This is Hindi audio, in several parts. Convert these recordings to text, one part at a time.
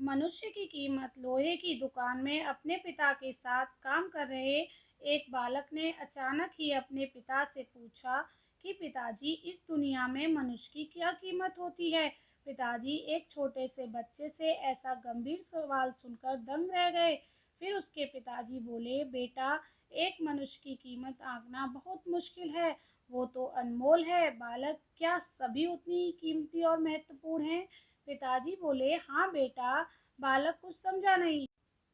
मनुष्य की कीमत। लोहे की दुकान में अपने पिता के साथ काम कर रहे एक बालक ने अचानक ही अपने पिता से पूछा कि पिताजी, इस दुनिया में मनुष्य की क्या कीमत होती है। पिताजी एक छोटे से बच्चे से ऐसा गंभीर सवाल सुनकर दंग रह गए। फिर उसके पिताजी बोले, बेटा, एक मनुष्य की कीमत आंकना बहुत मुश्किल है, वो तो अनमोल है। बालक, क्या सभी उतनी कीमती और महत्वपूर्ण हैं? पिताजी बोले, हाँ बेटा। बालक कुछ समझा नहीं।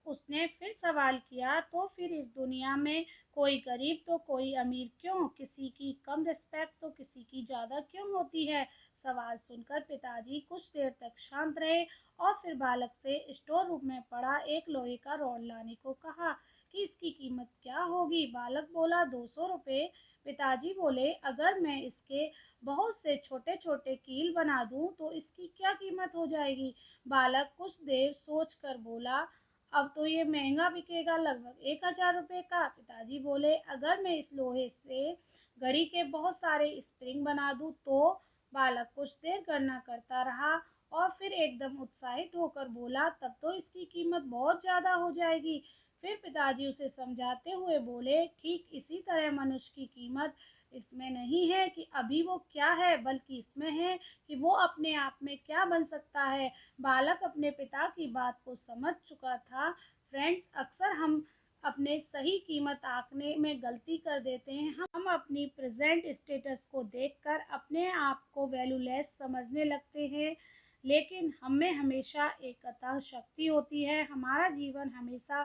उसने फिर सवाल किया, तो फिर इस दुनिया में कोई गरीब तो कोई अमीर क्यों? किसी की कम रिस्पेक्ट तो किसी की ज़्यादा क्यों होती है? सवाल सुनकर पिताजी कुछ देर तक शांत रहे और फिर बालक से स्टोर रूम में पड़ा एक लोहे का रॉड लाने को कहा कि इसकी कीमत क्या होगी। बालक बोला, 200 रुपये। पिताजी बोले, अगर मैं इसके बहुत से छोटे छोटे कील बना दूं तो इसकी क्या कीमत हो जाएगी? बालक कुछ देर सोच कर बोला, अब तो ये महंगा बिकेगा, लगभग 1000 रुपये का। पिताजी बोले, अगर मैं इस लोहे से घड़ी के बहुत सारे स्प्रिंग बना दूं तो? बालक कुछ देर गणना करता रहा और फिर एकदम उत्साहित होकर बोला, तब तो इसकी कीमत बहुत ज़्यादा हो जाएगी। फिर पिताजी उसे समझाते हुए बोले, ठीक इसी तरह मनुष्य की कीमत इसमें नहीं है कि अभी वो क्या है, बल्कि इसमें है कि वो अपने आप में क्या बन सकता है। बालक अपने पिता की बात को समझ चुका था। फ्रेंड्स, अक्सर हम अपने सही कीमत आंकने में गलती कर देते हैं। हम अपनी प्रेजेंट स्टेटस को देखकर अपने आप को वैल्यूलेस समझने लगते हैं, लेकिन हमें हमेशा एक अतः शक्ति होती है। हमारा जीवन हमेशा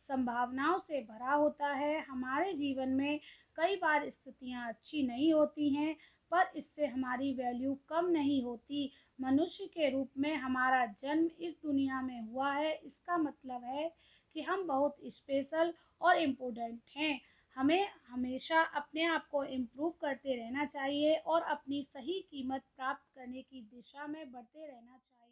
संभावनाओं से भरा होता है। हमारे जीवन में कई बार स्थितियाँ अच्छी नहीं होती हैं, पर इससे हमारी वैल्यू कम नहीं होती। मनुष्य के रूप में हमारा जन्म इस दुनिया में हुआ है, इसका मतलब है कि हम बहुत स्पेशल और इम्पोर्टेंट हैं। हमें हमेशा अपने आप को इम्प्रूव करते रहना चाहिए और अपनी सही कीमत प्राप्त करने की दिशा में बढ़ते रहना चाहिए।